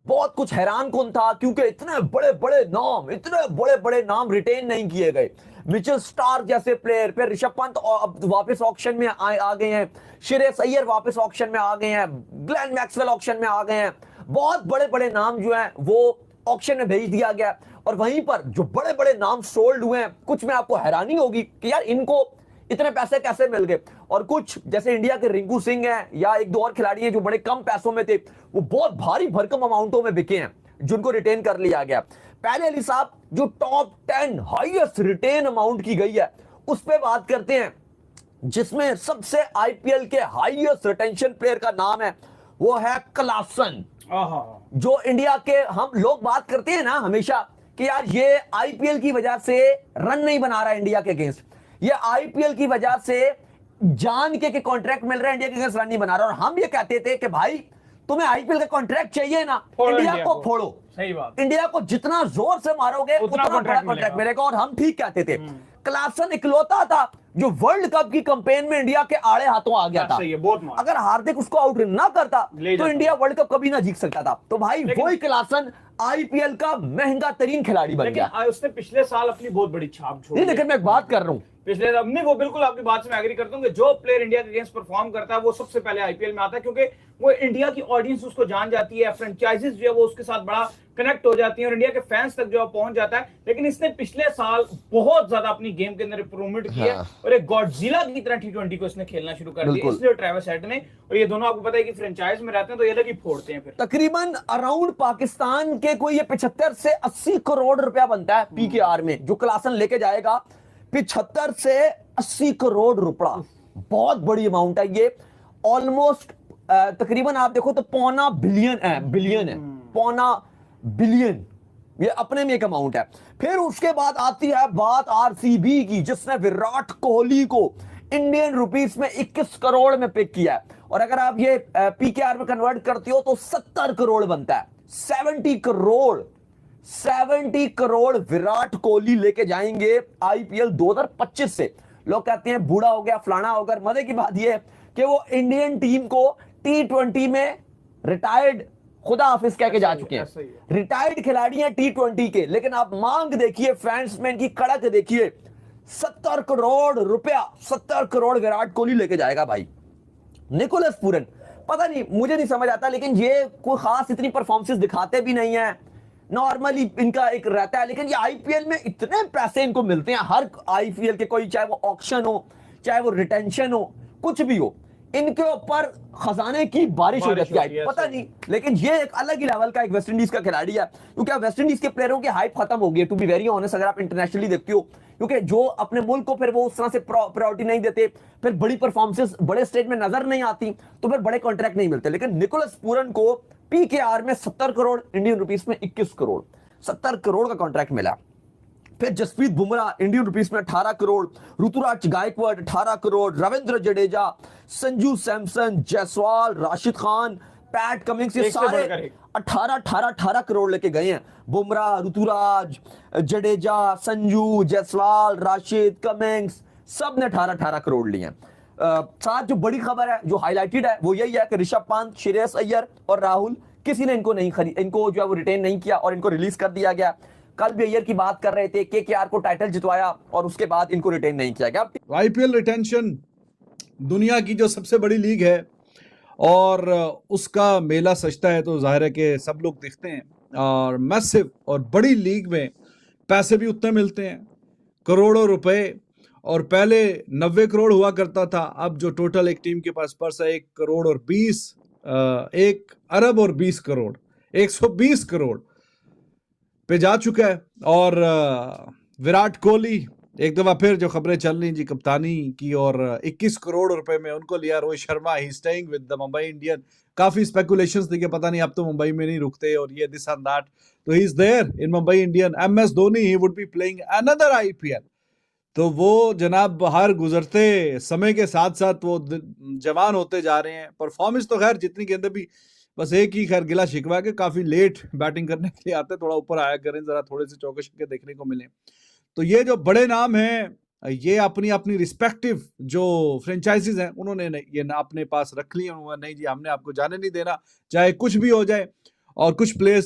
बहुत कुछ हैरान कौन था, क्योंकि इतने बड़े बड़े नाम रिटेन नहीं किए गए। मिचेल स्टार्क जैसे प्लेयर, फिर ऋषभ पंत अब वापस ऑक्शन में आ गए हैं, श्रेयस अय्यर वापस ऑक्शन में आ गए हैं, ग्लेन मैक्सवेल ऑक्शन में आ गए हैं। बहुत बड़े बड़े नाम जो हैं वो ऑक्शन में भेज दिया गया। और वहीं पर जो बड़े बड़े नाम सोल्ड हुए हैं, कुछ में आपको हैरानी होगी कि यार इनको इतने पैसे कैसे मिल गए। और कुछ जैसे इंडिया के रिंकू सिंह हैं या एक दो और खिलाड़ी हैं जो बड़े कम पैसों में थे, वो बहुत भारी भरकम अमाउंटों में बिके हैं, जिनको रिटेन कर लिया गया। पहले अली साहब, जो टॉप 10 हाईएस्ट रिटेन अमाउंट की गई है उस पर बात करते हैं, जिसमें सबसे आईपीएल के हाईएस्ट रिटेंशन प्लेयर का नाम है, वो है क्लासन। जो इंडिया के, हम लोग बात करते हैं ना हमेशा कि यार ये आईपीएल की वजह से रन नहीं बना रहा इंडिया के अगेंस्ट, ये आईपीएल की वजह से जान के कॉन्ट्रैक्ट मिल रहा है इंडिया के अगेंस्ट रन नहीं बना रहा। और हम ये कहते थे कि भाई तुम्हें आईपीएल का कॉन्ट्रैक्ट चाहिए ना, इंडिया को फोड़ो, सही बात, इंडिया को जितना जोर से मारोगे उतना बड़ा कॉन्ट्रैक्ट मिलेगा। और हम ठीक कहते थे। क्लासन इकलौता था जो वर्ल्ड कप की कैंपेन में इंडिया के आड़े हाथों आ गया था। अगर हार्दिक उसको आउट ना करता तो इंडिया वर्ल्ड कप कभी ना जीत सकता था। तो भाई वही क्लासन आईपीएल का महंगा तरीन खिलाड़ी बन गया। उसने पिछले साल अपनी बहुत बड़ी छाप छोड़ी। लेकिन मैं बात कर रहा हूं पिछले, अब नहीं, वो बिल्कुल आपकी बात से मैं एग्री करता हूं कि जो प्लेयर इंडिया के अगेंस्ट परफॉर्म करता है वो सबसे पहले आईपीएल में आता है, क्योंकि वो इंडिया की ऑडियंस उसको जान जाती है, फ्रेंचाइजीज जो है वो उसके साथ बड़ा कनेक्ट हो जाती है और इंडिया के फैंस तक जो है पहुंच जाता है। लेकिन इसने पिछले साल बहुत ज्यादा अपनी गेम के अंदर इंप्रूवमेंट किया और एक गॉडजिला की तरह टी20 को इसने खेलना शुरू कर दिया, इसलिए ट्रेविस हेड ने। और ये दोनों आपको पता है कि फ्रेंचाइज में रहते हैं तो ये अलग ही फोड़ते हैं। फिर तकरीबन अराउंड पाकिस्तान के कोई ये 75 से 80 करोड़ रुपया बनता है पीकेआर में, जो क्लासन लेके जाएगा 75 से 80 करोड़ रुपया। बहुत बड़ी अमाउंट है ये, ऑलमोस्ट तकरीबन आप देखो तो पौना बिलियन है, पौना बिलियन, ये अपने में एक अमाउंट है। फिर उसके बाद आती है बात आरसीबी की, जिसने विराट कोहली को इंडियन रुपीस में 21 करोड़ में पिक किया है। और अगर आप ये पीकेआर में कन्वर्ट करते हो तो 70 करोड़ बनता है। 70 करोड़ विराट कोहली लेके जाएंगे आईपीएल 2025 से। लोग कहते हैं बूढ़ा हो गया, फलाना हो गया। मजे की बात यह है कि वो इंडियन टीम को टी20 में रिटायर्ड खुदा हाफिज कह के जा चुके हैं, रिटायर्ड खिलाड़ी हैं टी20 के। लेकिन आप मांग देखिए, फैंसमैन की कड़क देखिए, 70 करोड़ रुपया, 70 करोड़ विराट कोहली लेके जाएगा भाई। निकोलस पूरन, पता नहीं, मुझे नहीं समझ आता, लेकिन ये कोई खास इतनी परफॉर्मेंस दिखाते भी नहीं है, नॉर्मली इनका एक रहता है। लेकिन ये आईपीएल में इतने पैसे इनको मिलते हैं हर आईपीएल के, कोई चाहे वो ऑक्शन हो, चाहे वो रिटेंशन हो, कुछ भी हो, इनके ऊपर खजाने की बारिश हो जाती है, पता नहीं। लेकिन ये एक अलग ही लेवल का एक वेस्ट इंडीज का खिलाड़ी है, क्योंकि वेस्ट इंडीज के प्लेयरों की हाइप खत्म हो गई, टू बी वेरी ऑनेस्ट, अगर आप इंटरनेशनली देखते हो। क्योंकि जो अपने मुल्क को फिर वो उस तरह से प्रायोरिटी नहीं देते, फिर बड़ी परफॉर्मेंसेस बड़े स्टेज में नजर नहीं आती, तो फिर बड़े कॉन्ट्रैक्ट नहीं मिलते। लेकिन निकोलस पूरन को पीकेआर में 70 करोड़, इंडियन रुपीस में 21 करोड़, 70 करोड़ का कॉन्ट्रैक्ट मिला। फिर जसप्रीत बुमराह इंडियन रुपीस में 18 करोड़, ऋतुराज गायकवाड 18 करोड़, रविंद्र जडेजा, संजू सैमसन, जायसवाल, राशिद खान, पैट कमिंग्स, ये सारे 18 करोड़ लेके गए हैं। बुमराह, ऋतुराज, जडेजा, संजू, जायसवाल, राशिद, कमिंग्स, सब ने 18 करोड़ लिए हैं। साथ जो बड़ी खबर है, जो हाईलाइटेड है, वो यही है कि ऋषभ पंत, श्रेयस अय्यर और राहुल, किसी ने इनको नहीं खरीद, इनको जो है वो रिटेन नहीं किया और इनको रिलीज कर दिया गया। कल भी अय्यर की बात कर रहे थे, केकेआर को टाइटल जितवाया और उसके बाद इनको रिटेन नहीं किया गया। आईपीएल रिटेंशन दुनिया की जो सबसे बड़ी लीग है और उसका मेला सजता है तो जाहिर है कि सब लोग देखते हैं। और मैसिव और बड़ी लीग में पैसे भी उतने मिलते हैं, करोड़ों रुपए। और पहले 90 करोड़ हुआ करता था, अब जो टोटल एक टीम के पास पर्स है 1 करोड़ और 20, 1 अरब और 20 करोड़, 120 करोड़ पे जा चुका है। और विराट कोहली एक दफा फिर जो खबरें चल रही जी कप्तानी की, और 21 करोड़ रुपए में उनको लिया। रोहित शर्मा ही staying with the Mumbai Indian. काफी स्पेकुलेशंस थी कि पता नहीं अब तो मुंबई में नहीं रुकते और ये दिस एंड दैट, तो he is there in Mumbai Indian. MS Dhoni, he would be playing another IPL. तो वो जनाब हर गुजरते समय के साथ साथ वो जवान होते जा रहे हैं। परफॉर्मेंस तो खैर जितनी गेंदें भी, बस एक ही खैर गिला शिकवा के काफी लेट बैटिंग करने के लिए आते, थोड़ा ऊपर आया करें, जरा थोड़े से चौके छक्के देखने को मिले। तो ये जो बड़े नाम हैं, ये अपनी अपनी रिस्पेक्टिव जो फ्रेंचाइजीज हैं, उन्होंने ये अपने पास रख ली। नहीं जी, हमने आपको जाने नहीं देना, चाहे कुछ भी हो जाए। और कुछ प्लेयर्स